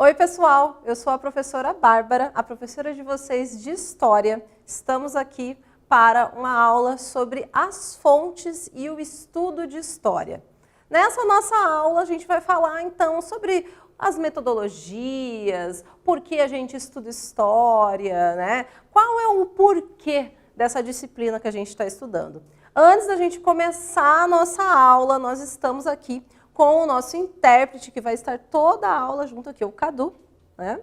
Oi, pessoal! Eu sou a professora Bárbara, a professora de vocês de História. Estamos aqui para uma aula sobre as fontes e o estudo de História. Nessa nossa aula, a gente vai falar, então, sobre as metodologias, por que a gente estuda História, né? Qual é o porquê dessa disciplina que a gente está estudando. Antes da gente começar a nossa aula, nós estamos aqui com o nosso intérprete, que vai estar toda a aula junto aqui, o Cadu, né?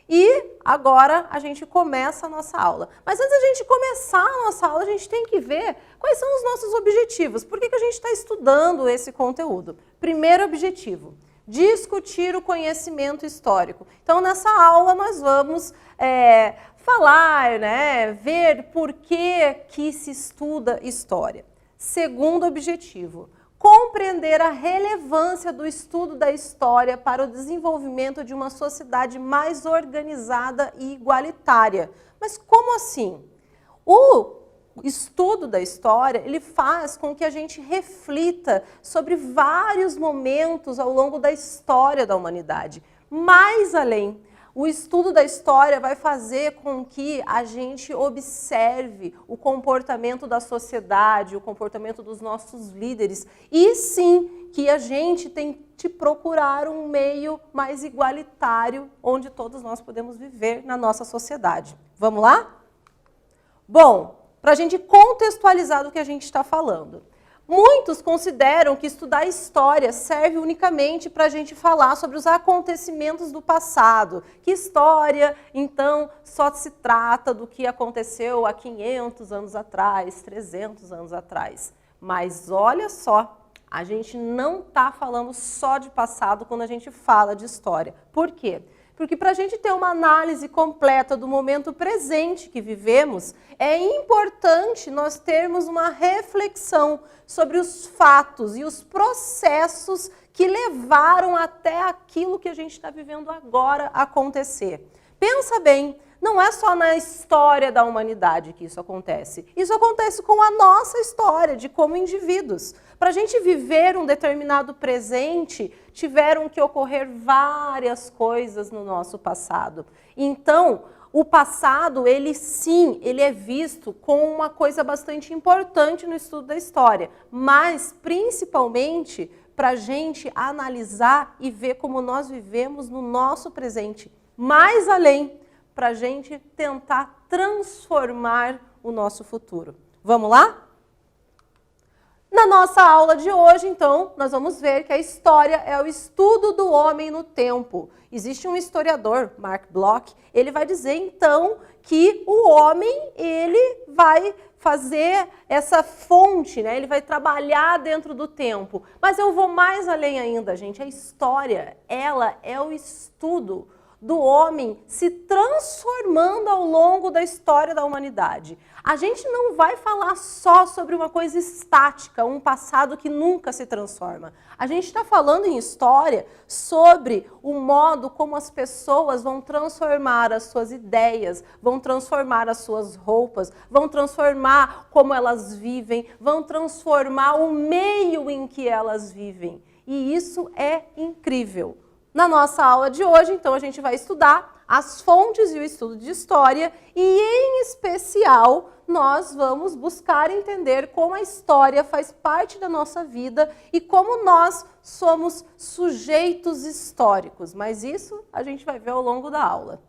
E agora a gente começa a nossa aula. Mas antes da gente começar a nossa aula, a gente tem que ver quais são os nossos objetivos. Por que a gente está estudando esse conteúdo? Primeiro objetivo, discutir o conhecimento histórico. Então, nessa aula, nós vamos falar, né, ver por que se estuda história. Segundo objetivo, compreender a relevância do estudo da história para o desenvolvimento de uma sociedade mais organizada e igualitária. Mas como assim? O estudo da história, ele faz com que a gente reflita sobre vários momentos ao longo da história da humanidade. Mais além, o estudo da história vai fazer com que a gente observe o comportamento da sociedade, o comportamento dos nossos líderes, e sim que a gente tente procurar um meio mais igualitário, onde todos nós podemos viver na nossa sociedade. Vamos lá? Bom, para a gente contextualizar do que a gente está falando. Muitos consideram que estudar história serve unicamente para a gente falar sobre os acontecimentos do passado. Que história, então, só se trata do que aconteceu há 500 anos atrás, 300 anos atrás. Mas olha só, a gente não está falando só de passado quando a gente fala de história. Por quê? Porque para a gente ter uma análise completa do momento presente que vivemos, é importante nós termos uma reflexão sobre os fatos e os processos que levaram até aquilo que a gente está vivendo agora acontecer. Pensa bem, não é só na história da humanidade que isso acontece. Isso acontece com a nossa história, de como indivíduos. Para a gente viver um determinado presente, tiveram que ocorrer várias coisas no nosso passado. Então, o passado, ele sim, ele é visto como uma coisa bastante importante no estudo da história, mas principalmente para a gente analisar e ver como nós vivemos no nosso presente. Mais além, para a gente tentar transformar o nosso futuro. Vamos lá? Na nossa aula de hoje, então, nós vamos ver que a história é o estudo do homem no tempo. Existe um historiador, Mark Bloch, ele vai dizer, então, que o homem, ele vai fazer essa fonte, né? Ele vai trabalhar dentro do tempo. Mas eu vou mais além ainda, gente. A história, ela é o estudo do homem se transformando ao longo da história da humanidade. A gente não vai falar só sobre uma coisa estática, um passado que nunca se transforma. A gente está falando em história sobre o modo como as pessoas vão transformar as suas ideias, vão transformar as suas roupas, vão transformar como elas vivem, vão transformar o meio em que elas vivem. E isso é incrível. Na nossa aula de hoje, então, a gente vai estudar as fontes e o estudo de história e, em especial, nós vamos buscar entender como a história faz parte da nossa vida e como nós somos sujeitos históricos. Mas isso a gente vai ver ao longo da aula.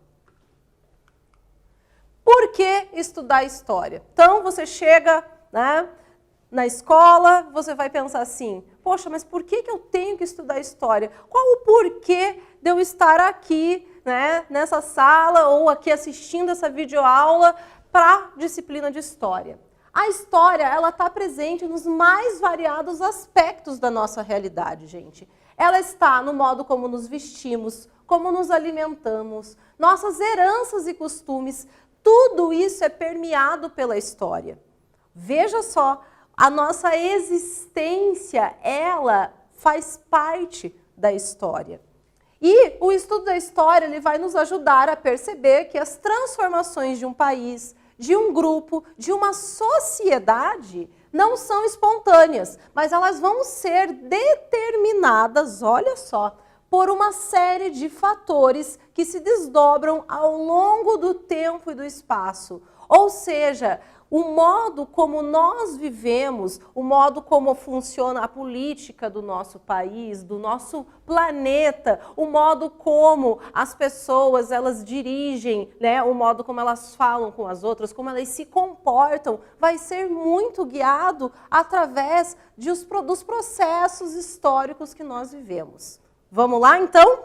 Por que estudar história? Então, você chega, né, na escola, você vai pensar assim, poxa, mas por que eu tenho que estudar história? Qual o porquê de eu estar aqui, né, nessa sala ou aqui assistindo essa videoaula para a disciplina de história? A história, ela está presente nos mais variados aspectos da nossa realidade, gente. Ela está no modo como nos vestimos, como nos alimentamos, nossas heranças e costumes, tudo isso é permeado pela história. Veja só, a nossa existência, ela faz parte da história. E o estudo da história, ele vai nos ajudar a perceber que as transformações de um país, de um grupo, de uma sociedade, não são espontâneas, mas elas vão ser determinadas, olha só, por uma série de fatores que se desdobram ao longo do tempo e do espaço. Ou seja, o modo como nós vivemos, o modo como funciona a política do nosso país, do nosso planeta, o modo como as pessoas elas dirigem, né, o modo como elas falam com as outras, como elas se comportam, vai ser muito guiado através dos processos históricos que nós vivemos. Vamos lá, então?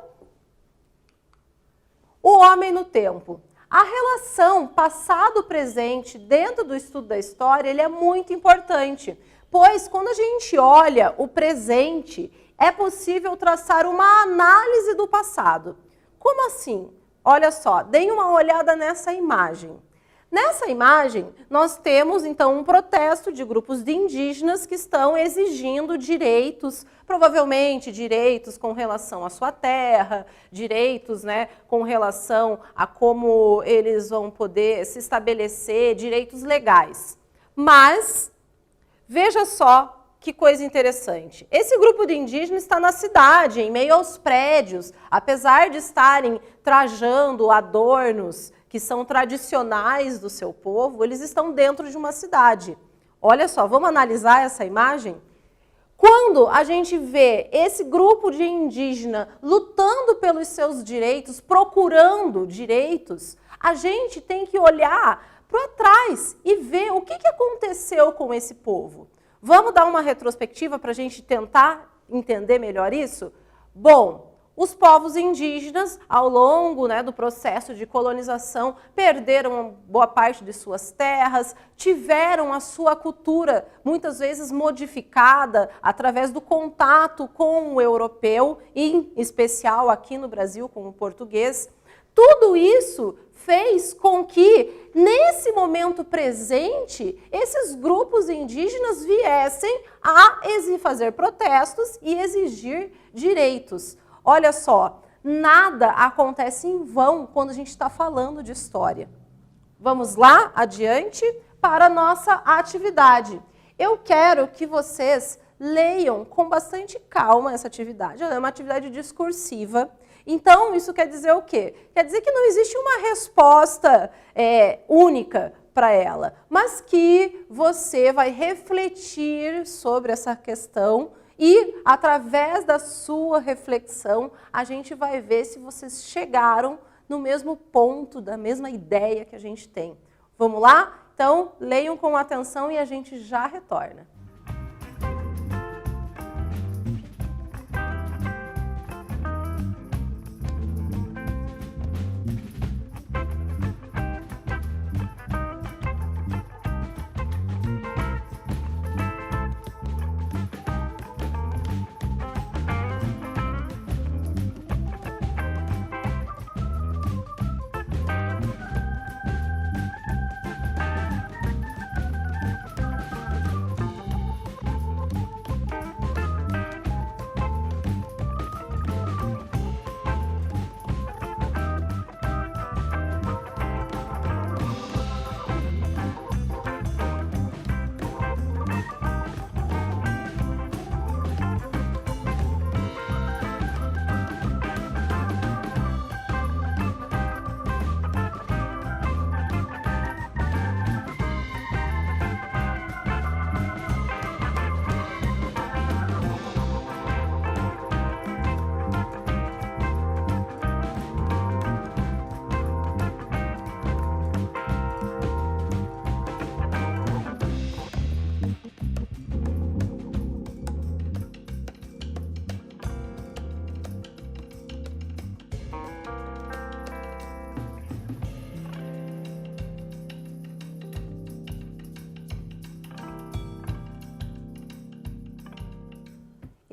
O homem no tempo. A relação passado-presente dentro do estudo da história, ele é muito importante, pois quando a gente olha o presente, é possível traçar uma análise do passado. Como assim? Olha só, deem uma olhada nessa imagem. Nessa imagem, nós temos, então, um protesto de grupos de indígenas que estão exigindo direitos, provavelmente direitos com relação à sua terra, direitos, né, com relação a como eles vão poder se estabelecer, direitos legais. Mas, veja só que coisa interessante. Esse grupo de indígenas está na cidade, em meio aos prédios, apesar de estarem trajando adornos que são tradicionais do seu povo, eles estão dentro de uma cidade. Olha só, vamos analisar essa imagem? Quando a gente vê esse grupo de indígena lutando pelos seus direitos, procurando direitos, a gente tem que olhar para trás e ver o que aconteceu com esse povo. Vamos dar uma retrospectiva para a gente tentar entender melhor isso? Bom, os povos indígenas, ao longo, né, do processo de colonização, perderam boa parte de suas terras, tiveram a sua cultura muitas vezes modificada através do contato com o europeu, em especial aqui no Brasil com o português. Tudo isso fez com que, nesse momento presente, esses grupos indígenas viessem a fazer protestos e exigir direitos. Olha só, nada acontece em vão quando a gente está falando de história. Vamos lá, adiante, para a nossa atividade. Eu quero que vocês leiam com bastante calma essa atividade. Ela é uma atividade discursiva. Então, isso quer dizer o quê? Quer dizer que não existe uma resposta única para ela, mas que você vai refletir sobre essa questão e, através da sua reflexão, a gente vai ver se vocês chegaram no mesmo ponto, da mesma ideia que a gente tem. Vamos lá? Então, leiam com atenção e a gente já retorna.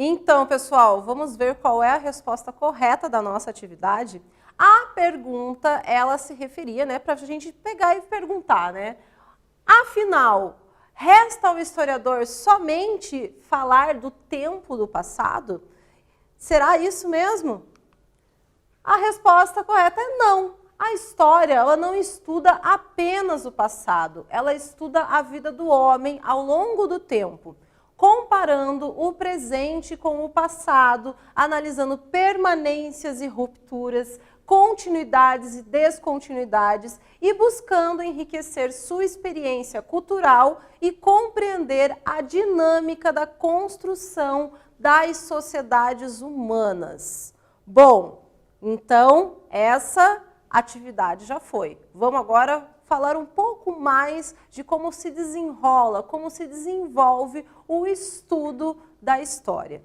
Então, pessoal, vamos ver qual é a resposta correta da nossa atividade. A pergunta, ela se referia, né, para a gente pegar e perguntar, né? Afinal, resta ao historiador somente falar do tempo do passado? Será isso mesmo? A resposta correta é não. A história, ela não estuda apenas o passado, ela estuda a vida do homem ao longo do tempo. comparando o presente com o passado, analisando permanências e rupturas, continuidades e descontinuidades e buscando enriquecer sua experiência cultural e compreender a dinâmica da construção das sociedades humanas. Bom, então essa atividade já foi. Vamos agora falar um pouco mais de como se desenrola, como se desenvolve o estudo da história.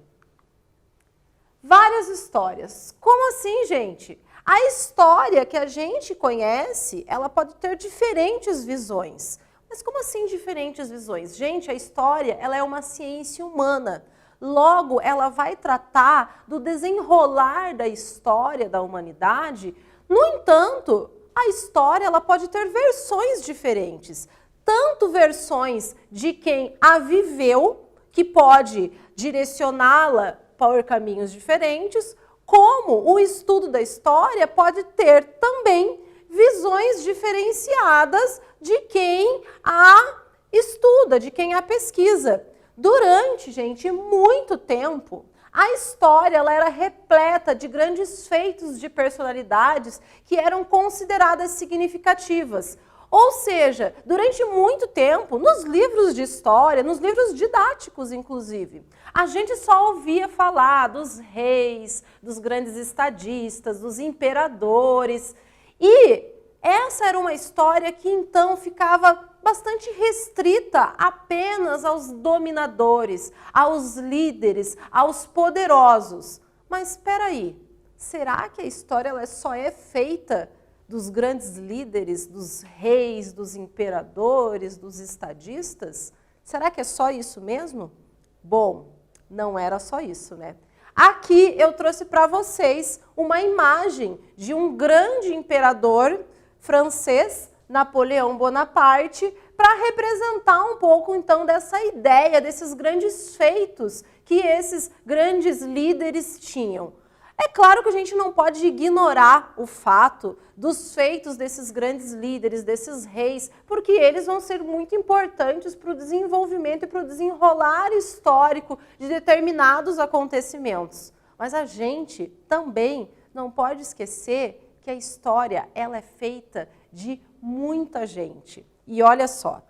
Várias histórias. Como assim, gente? A história que a gente conhece, ela pode ter diferentes visões. Mas como assim diferentes visões? Gente, a história, ela é uma ciência humana. Logo, ela vai tratar do desenrolar da história da humanidade. No entanto, a história ela pode ter versões diferentes. Tanto versões de quem a viveu, que pode direcioná-la por caminhos diferentes, como o estudo da história pode ter também visões diferenciadas de quem a estuda, de quem a pesquisa. Durante, gente, muito tempo, a história ela era repleta de grandes feitos de personalidades que eram consideradas significativas. Ou seja, durante muito tempo, nos livros de história, nos livros didáticos, inclusive, a gente só ouvia falar dos reis, dos grandes estadistas, dos imperadores. E essa era uma história que, então, ficava bastante restrita apenas aos dominadores, aos líderes, aos poderosos. Mas espera aí, será que a história ela só é feita dos grandes líderes, dos reis, dos imperadores, dos estadistas? Será que é só isso mesmo? Bom, não era só isso, né? Aqui eu trouxe para vocês uma imagem de um grande imperador francês, Napoleão Bonaparte, para representar um pouco, então, dessa ideia, desses grandes feitos que esses grandes líderes tinham. É claro que a gente não pode ignorar o fato dos feitos desses grandes líderes, desses reis, porque eles vão ser muito importantes para o desenvolvimento e para o desenrolar histórico de determinados acontecimentos. Mas a gente também não pode esquecer que a história ela é feita de muita gente. E olha só,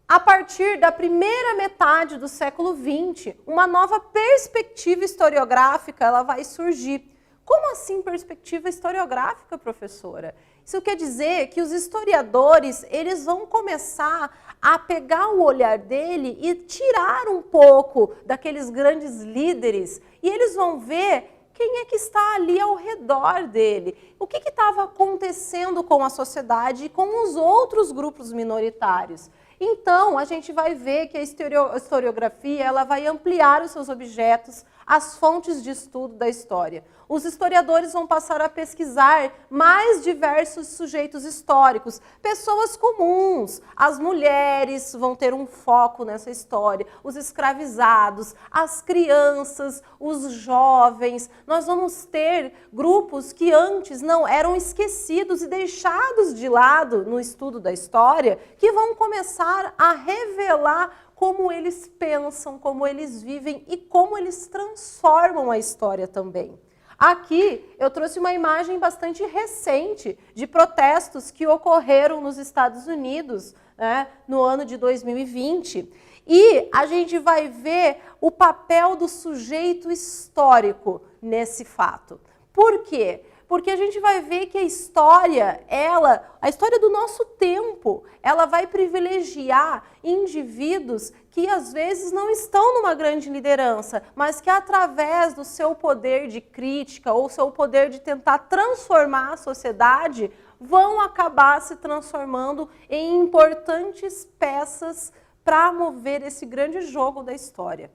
a partir da primeira metade do século XX, uma nova perspectiva historiográfica ela vai surgir. Como assim perspectiva historiográfica, professora? Isso quer dizer que os historiadores eles vão começar a pegar o olhar dele e tirar um pouco daqueles grandes líderes e eles vão ver quem é que está ali ao redor dele? O que estava acontecendo com a sociedade e com os outros grupos minoritários? Então, a gente vai ver que a historiografia ela vai ampliar os seus objetos, as fontes de estudo da história. Os historiadores vão passar a pesquisar mais diversos sujeitos históricos, pessoas comuns, as mulheres vão ter um foco nessa história, os escravizados, as crianças, os jovens. Nós vamos ter grupos que antes não eram esquecidos e deixados de lado no estudo da história, que vão começar a revelar como eles pensam, como eles vivem e como eles transformam a história também. Aqui eu trouxe uma imagem bastante recente de protestos que ocorreram nos Estados Unidos, né, no ano de 2020. E a gente vai ver o papel do sujeito histórico nesse fato. Por quê? Porque a gente vai ver que a história do nosso tempo, ela vai privilegiar indivíduos que às vezes não estão numa grande liderança, mas que através do seu poder de crítica ou seu poder de tentar transformar a sociedade, vão acabar se transformando em importantes peças para mover esse grande jogo da história.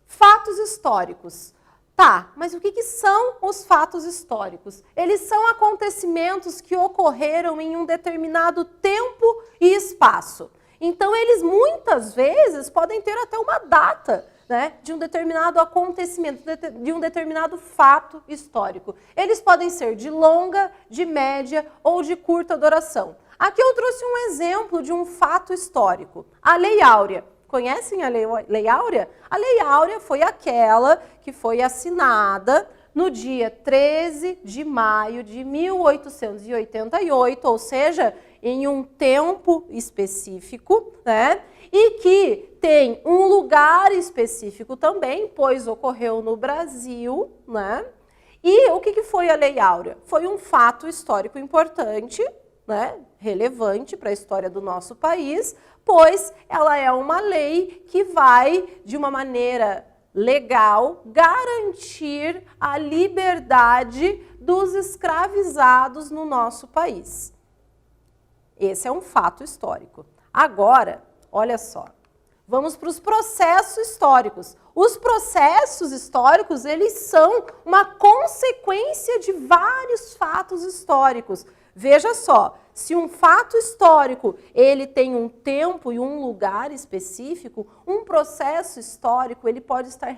Fatos históricos. Tá, mas o que são os fatos históricos? Eles são acontecimentos que ocorreram em um determinado tempo e espaço. Então, eles muitas vezes podem ter até uma data, né, de um determinado acontecimento, de um determinado fato histórico. Eles podem ser de longa, de média ou de curta duração. Aqui eu trouxe um exemplo de um fato histórico. A Lei Áurea. Conhecem a Lei Áurea? A Lei Áurea foi aquela que foi assinada no dia 13 de maio de 1888, ou seja, em um tempo específico, né? E que tem um lugar específico também, pois ocorreu no Brasil, né? E o que foi a Lei Áurea? Foi um fato histórico importante, né? Relevante para a história do nosso país, pois ela é uma lei que vai, de uma maneira legal, garantir a liberdade dos escravizados no nosso país. Esse é um fato histórico. Agora, olha só, vamos para os processos históricos. Os processos históricos, eles são uma consequência de vários fatos históricos. Veja só, se um fato histórico ele tem um tempo e um lugar específico, um processo histórico ele pode estar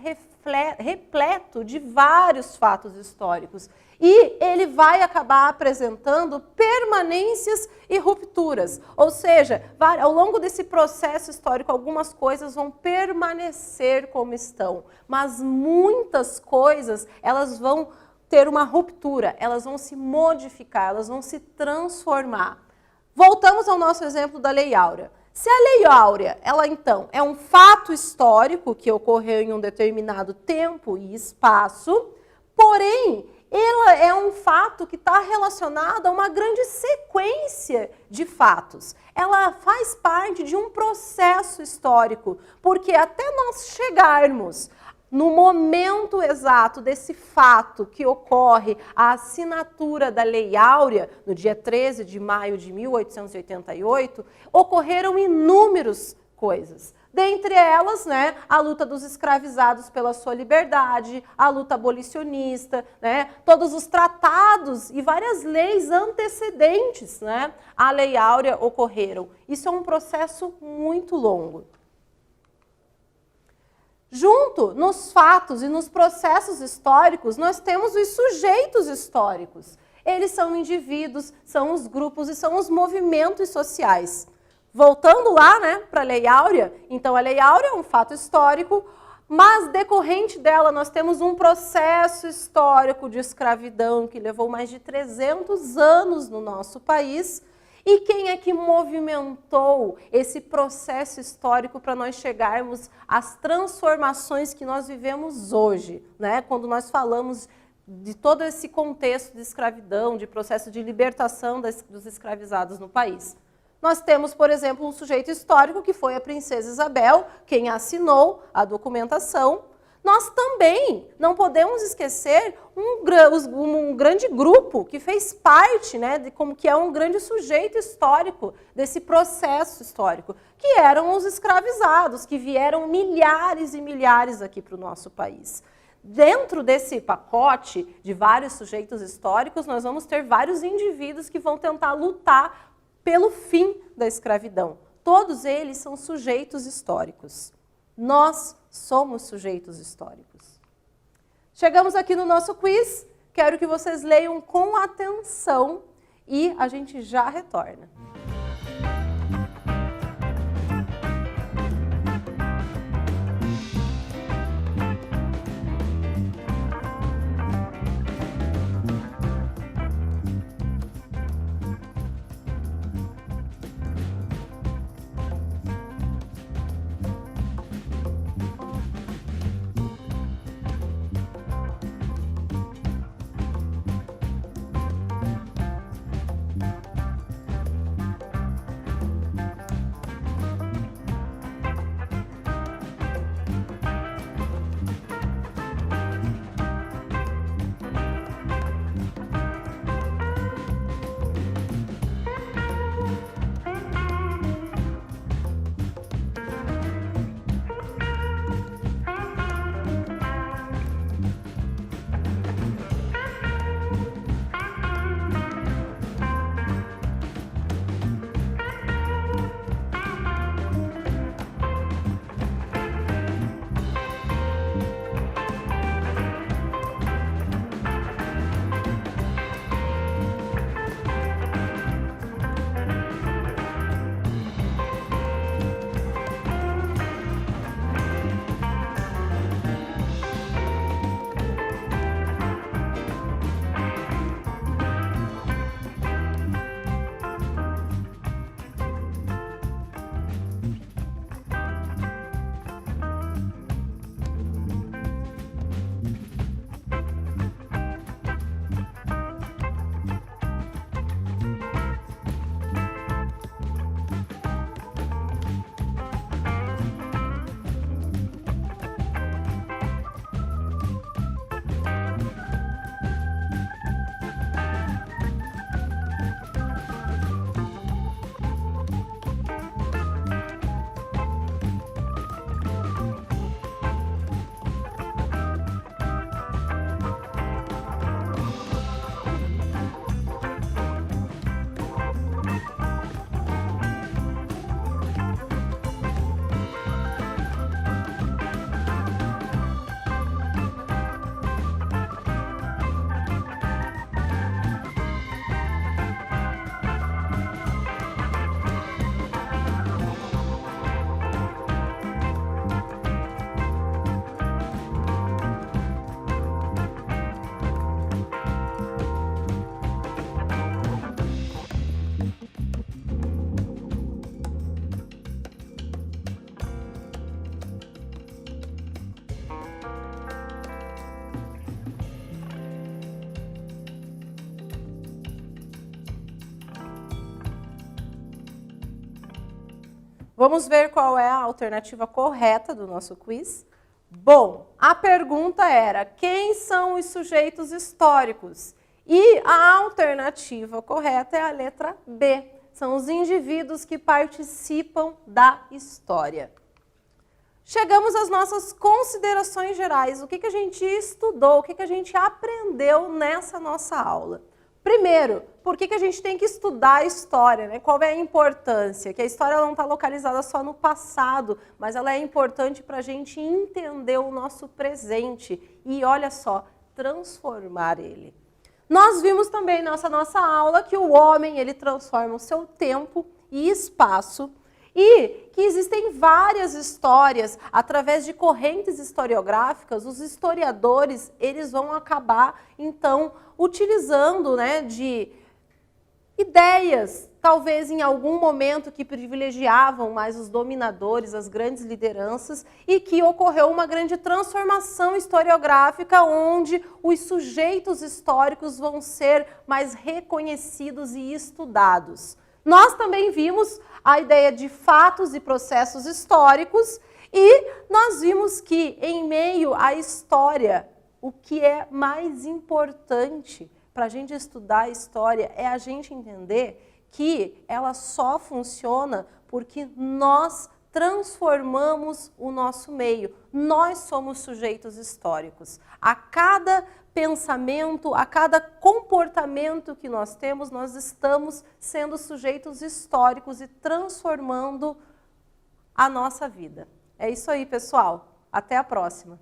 repleto de vários fatos históricos. E ele vai acabar apresentando permanências e rupturas. Ou seja, ao longo desse processo histórico, algumas coisas vão permanecer como estão, mas muitas coisas elas vão ter uma ruptura, elas vão se modificar, elas vão se transformar. Voltamos ao nosso exemplo da Lei Áurea. Se a Lei Áurea, ela então é um fato histórico que ocorreu em um determinado tempo e espaço, porém, ela é um fato que está relacionado a uma grande sequência de fatos. Ela faz parte de um processo histórico, porque até nós chegarmos no momento exato desse fato que ocorre a assinatura da Lei Áurea, no dia 13 de maio de 1888, ocorreram inúmeras coisas. Dentre elas, né, a luta dos escravizados pela sua liberdade, a luta abolicionista, né, todos os tratados e várias leis antecedentes, né, à Lei Áurea ocorreram. Isso é um processo muito longo. Junto nos fatos e nos processos históricos, nós temos os sujeitos históricos. Eles são indivíduos, são os grupos e são os movimentos sociais. Voltando lá, né, para a Lei Áurea, então a Lei Áurea é um fato histórico, mas decorrente dela nós temos um processo histórico de escravidão que levou mais de 300 anos no nosso país. E quem é que movimentou esse processo histórico para nós chegarmos às transformações que nós vivemos hoje, né? Quando nós falamos de todo esse contexto de escravidão, de processo de libertação dos escravizados no país. Nós temos, por exemplo, um sujeito histórico que foi a princesa Isabel, quem assinou a documentação. Nós também não podemos esquecer um grande grupo que fez parte, né, de como que é um grande sujeito histórico desse processo histórico, que eram os escravizados, que vieram milhares e milhares aqui para o nosso país. Dentro desse pacote de vários sujeitos históricos, nós vamos ter vários indivíduos que vão tentar lutar pelo fim da escravidão. Todos eles são sujeitos históricos. Nós somos sujeitos históricos. Chegamos aqui no nosso quiz. Quero que vocês leiam com atenção e a gente já retorna. Vamos ver qual é a alternativa correta do nosso quiz. Bom, a pergunta era: quem são os sujeitos históricos? E a alternativa correta é a letra B. São os indivíduos que participam da história. Chegamos às nossas considerações gerais. O que a gente estudou, o que a gente aprendeu nessa nossa aula? Primeiro, por que a gente tem que estudar a história, né? Qual é a importância? Que a história não está localizada só no passado, mas ela é importante para a gente entender o nosso presente e, olha só, transformar ele. Nós vimos também nessa nossa aula que o homem ele transforma o seu tempo e espaço e que existem várias histórias, através de correntes historiográficas, os historiadores eles vão acabar, então, utilizando, né, de ideias, talvez em algum momento que privilegiavam mais os dominadores, as grandes lideranças, e que ocorreu uma grande transformação historiográfica onde os sujeitos históricos vão ser mais reconhecidos e estudados. Nós também vimos a ideia de fatos e processos históricos e nós vimos que, em meio à história, o que é mais importante para a gente estudar a história é a gente entender que ela só funciona porque nós transformamos o nosso meio. Nós somos sujeitos históricos. A cada pensamento, a cada comportamento que nós temos, nós estamos sendo sujeitos históricos e transformando a nossa vida. É isso aí, pessoal. Até a próxima.